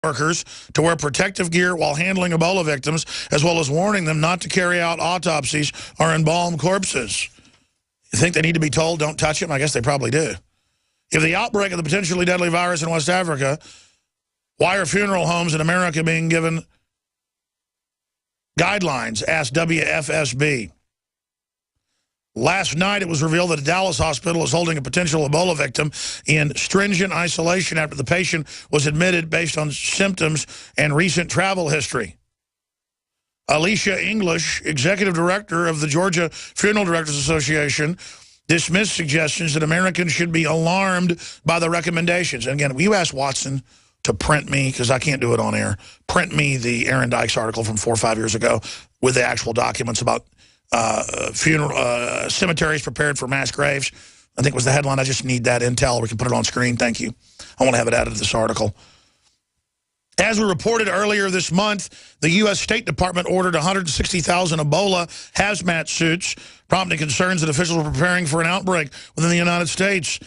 workers to wear protective gear while handling Ebola victims, as well as warning them not to carry out autopsies or embalm corpses. You think they need to be told don't touch them? I guess they probably do. If the outbreak of the potentially deadly virus in West Africa, why are funeral homes in America being given guidelines? Asked WFSB. Last night, it was revealed that a Dallas hospital is holding a potential Ebola victim in stringent isolation after the patient was admitted based on symptoms and recent travel history. Alicia English, executive director of the Georgia Funeral Directors Association, dismissed suggestions that Americans should be alarmed by the recommendations. And again, you asked Watson to print me, because I can't do it on air, print me the Aaron Dykes article from 4 or 5 years ago with the actual documents about funeral cemeteries prepared for mass graves. I think was the headline. I just need that intel. We can put it on screen. Thank you. I want to have it added to this article. As we reported earlier this month, the U.S. State Department ordered 160,000 Ebola hazmat suits, prompting concerns that officials were preparing for an outbreak within the United States.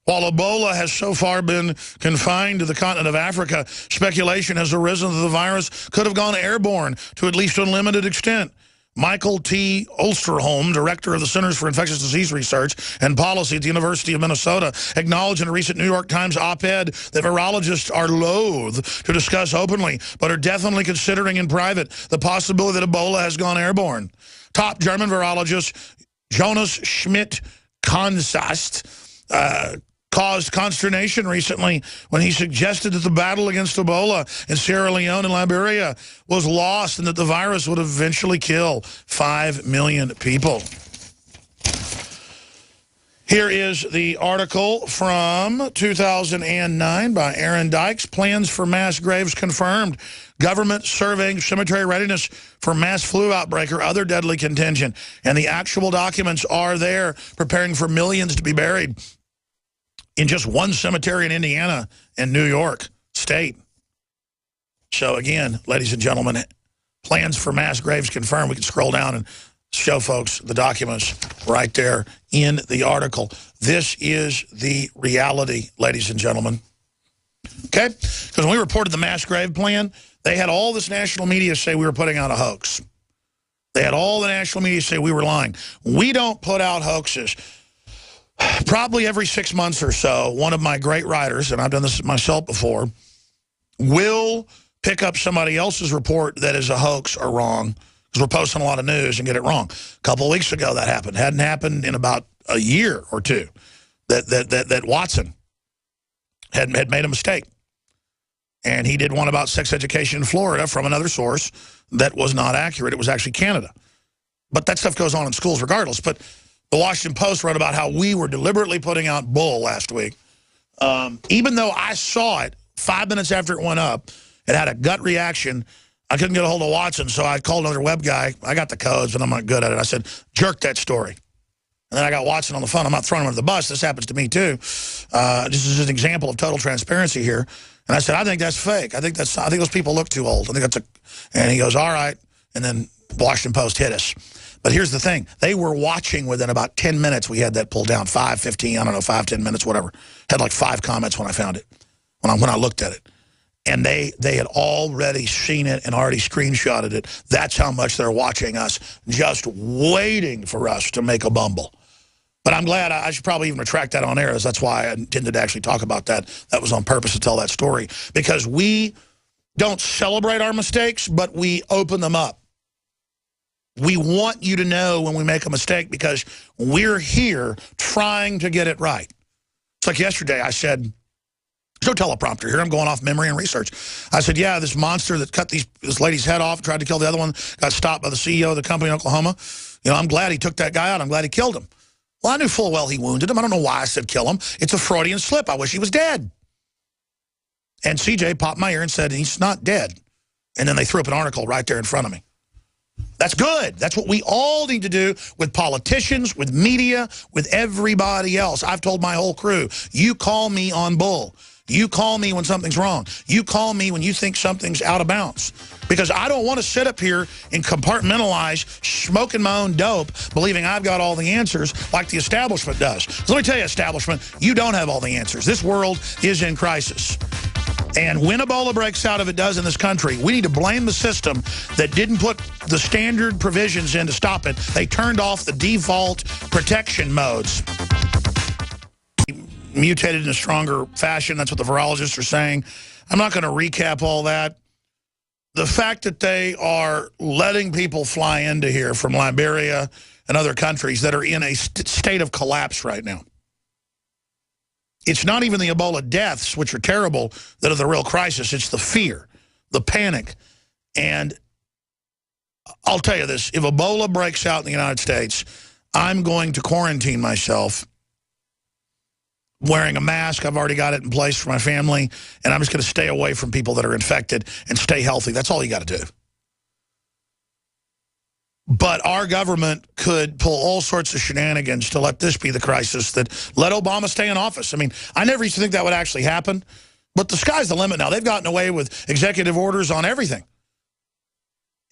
While Ebola has so far been confined to the continent of Africa, speculation has arisen that the virus could have gone airborne to at least a limited extent. Michael T. Osterholm, director of the Centers for Infectious Disease Research and Policy at the University of Minnesota, acknowledged in a recent New York Times op-ed that virologists are loath to discuss openly, but are definitely considering in private the possibility that Ebola has gone airborne. Top German virologist Jonas Schmidt-Kansast caused consternation recently when he suggested that the battle against Ebola in Sierra Leone and Liberia was lost and that the virus would eventually kill 5 million people. Here is the article from 2009 by Aaron Dykes. Plans for mass graves confirmed. Government surveying cemetery readiness for mass flu outbreak or other deadly contagion. And the actual documents are there, preparing for millions to be buried in just one cemetery in Indiana and New York State. So again, ladies and gentlemen, plans for mass graves confirmed. We can scroll down and show folks the documents right there in the article. This is the reality, ladies and gentlemen. Okay? Because when we reported the mass grave plan, they had all this national media say we were putting out a hoax. They had all the national media say we were lying. We don't put out hoaxes. Probably every 6 months or so, one of my great writers, and I've done this myself before, will pick up somebody else's report that is a hoax or wrong, because we're posting a lot of news and get it wrong. A couple of weeks ago that happened. Hadn't happened in about a year or two that Watson had made a mistake. And he did one about sex education in Florida from another source that was not accurate. It was actually Canada. But that stuff goes on in schools regardless. But the Washington Post wrote about how we were deliberately putting out bull last week. Even though I saw it 5 minutes after it went up, it had a gut reaction. I couldn't get a hold of Watson, so I called another web guy. I got the codes, but I'm not good at it. I said, jerk that story. And then I got Watson on the phone. I'm not throwing him under the bus. This happens to me, too. This is an example of total transparency here. And I said, I think that's fake. I think those people look too old. I think that's and he goes, all right. And then Washington Post hit us. But here's the thing. They were watching within about 10 minutes. We had that pulled down. 5, 15, I don't know, 5, 10 minutes, whatever. Had like 5 comments when I found it, when I looked at it. And they had already seen it and already screenshotted it. That's how much they're watching us, just waiting for us to make a bumble. But I'm glad. I should probably even retract that on air. That's why I intended to actually talk about that. That was on purpose to tell that story. Because we don't celebrate our mistakes, but we open them up. We want you to know when we make a mistake because we're here trying to get it right. It's like yesterday I said, there's no teleprompter here. I'm going off memory and research. I said, yeah, this monster that cut this lady's head off, tried to kill the other one, got stopped by the CEO of the company in Oklahoma. You know, I'm glad he took that guy out. I'm glad he killed him. Well, I knew full well he wounded him. I don't know why I said kill him. It's a Freudian slip. I wish he was dead. And CJ popped my ear and said, he's not dead. And then they threw up an article right there in front of me. That's good. That's what we all need to do with politicians, with media, with everybody else. I've told my whole crew, you call me on bull. You call me when something's wrong. You call me when you think something's out of bounds. Because I don't want to sit up here and compartmentalize, smoking my own dope, believing I've got all the answers like the establishment does. So let me tell you, establishment, you don't have all the answers. This world is in crisis. And when Ebola breaks out, if it does in this country, we need to blame the system that didn't put the standard provisions in to stop it. They turned off the default protection modes. Mutated in a stronger fashion. That's what the virologists are saying. I'm not going to recap all that. The fact that they are letting people fly into here from Liberia and other countries that are in a state of collapse right now. It's not even the Ebola deaths, which are terrible, that are the real crisis. It's the fear, the panic. And I'll tell you this, if Ebola breaks out in the United States, I'm going to quarantine myself wearing a mask. I've already got it in place for my family, and I'm just going to stay away from people that are infected and stay healthy. That's all you got to do. But our government could pull all sorts of shenanigans to let this be the crisis that let Obama stay in office. I mean, I never used to think that would actually happen, but the sky's the limit now. They've gotten away with executive orders on everything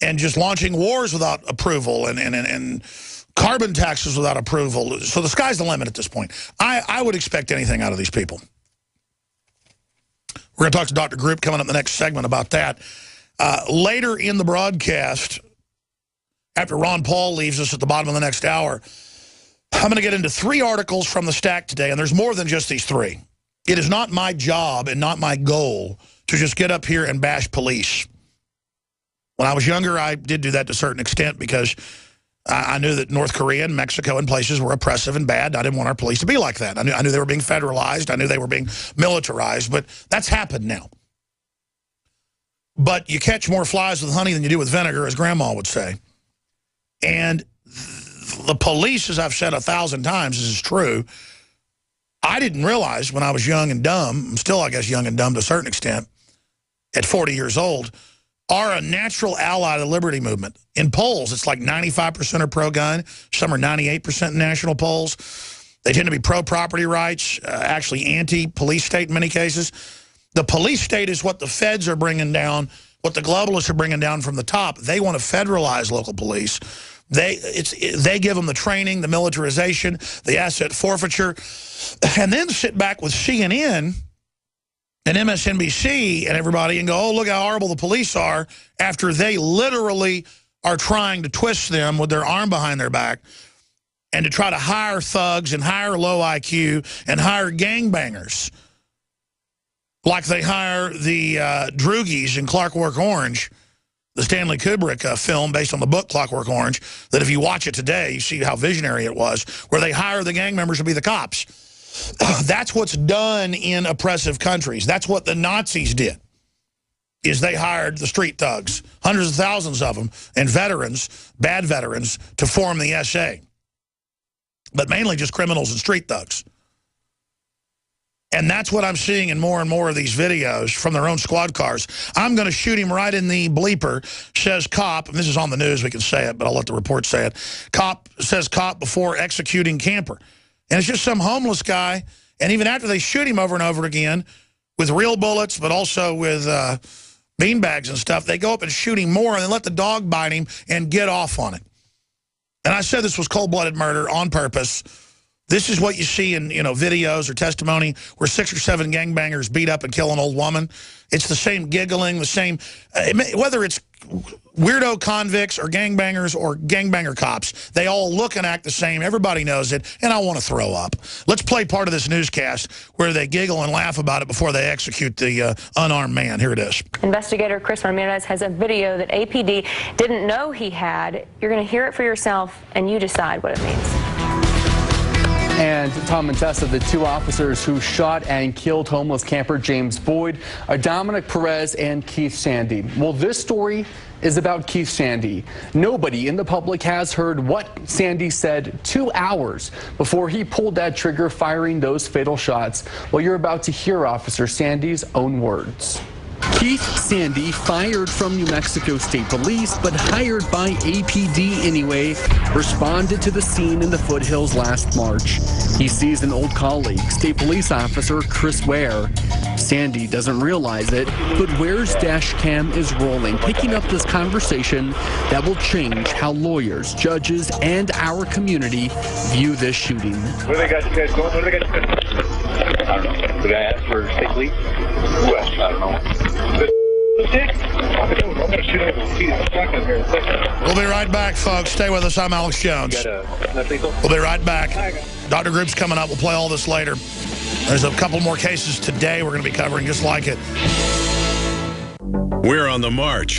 and just launching wars without approval and carbon taxes without approval. So the sky's the limit at this point. I would expect anything out of these people. We're going to talk to Dr. Group coming up in the next segment about that. Later in the broadcast, after Ron Paul leaves us at the bottom of the next hour, I'm going to get into 3 articles from the stack today, and there's more than just these 3. It is not my job and not my goal to just get up here and bash police. When I was younger, I did do that to a certain extent because I knew that North Korea and Mexico and places were oppressive and bad. I didn't want our police to be like that. I knew they were being federalized. I knew they were being militarized, but that's happened now. But you catch more flies with honey than you do with vinegar, as Grandma would say. And the police, as I've said 1,000 times, this is true. I didn't realize when I was young and dumb, I'm still, I guess, young and dumb to a certain extent, at 40 years old, are a natural ally of the liberty movement. In polls, it's like 95% are pro-gun. Some are 98% in national polls. They tend to be pro-property rights, actually anti-police state in many cases. The police state is what the feds are bringing down, what the globalists are bringing down from the top. They want to federalize local police. They give them the training, the militarization, the asset forfeiture, and then sit back with CNN and MSNBC and everybody and go, oh, look how horrible the police are, after they literally are trying to twist them with their arm behind their back and to try to hire thugs and hire low IQ and hire gangbangers. Like they hire the Droogies in Clockwork Orange, the Stanley Kubrick film based on the book Clockwork Orange, that if you watch it today, you see how visionary it was, where they hire the gang members to be the cops. That's what's done in oppressive countries. That's what the Nazis did, is they hired the street thugs, hundreds of thousands of them, and veterans, bad veterans, to form the SA. But mainly just criminals and street thugs. And that's what I'm seeing in more and more of these videos from their own squad cars. I'm going to shoot him right in the bleeper, says cop. And this is on the news, we can say it, but I'll let the report say it. Cop says cop before executing camper. And it's just some homeless guy. And even after they shoot him over and over again with real bullets, but also with beanbags and stuff, they go up and shoot him more and then let the dog bite him and get off on it. And I said this was cold-blooded murder on purpose. This is what you see in, videos or testimony where 6 or 7 gangbangers beat up and kill an old woman. It's the same giggling, the same, whether it's weirdo convicts or gangbangers or gangbanger cops, they all look and act the same. Everybody knows it, and I want to throw up. Let's play part of this newscast where they giggle and laugh about it before they execute the unarmed man. Here it is. Investigator Chris Ramirez has a video that APD didn't know he had. You're going to hear it for yourself, and you decide what it means. And Tom and Tessa, the 2 officers who shot and killed homeless camper James Boyd, are Dominic Perez and Keith Sandy. Well, this story is about Keith Sandy. Nobody in the public has heard what Sandy said 2 hours before he pulled that trigger, firing those fatal shots. Well, you're about to hear Officer Sandy's own words. Keith Sandy, fired from New Mexico State Police, but hired by APD anyway, responded to the scene in the foothills last March. He sees an old colleague, State Police Officer Chris Ware. Sandy doesn't realize it, but Ware's dash cam is rolling, picking up this conversation that will change how lawyers, judges, and our community view this shooting. Where they got you guys going? Where they got you guys? I don't know. Did I ask for sick leave? I don't know. I'm going to shoot over the seat of the shotgun here in a second. We'll be right back, folks. Stay with us. I'm Alex Jones. We'll be right back. Dr. Group's coming up. We'll play all this later. There's a couple more cases today we're going to be covering just like it. We're on the march.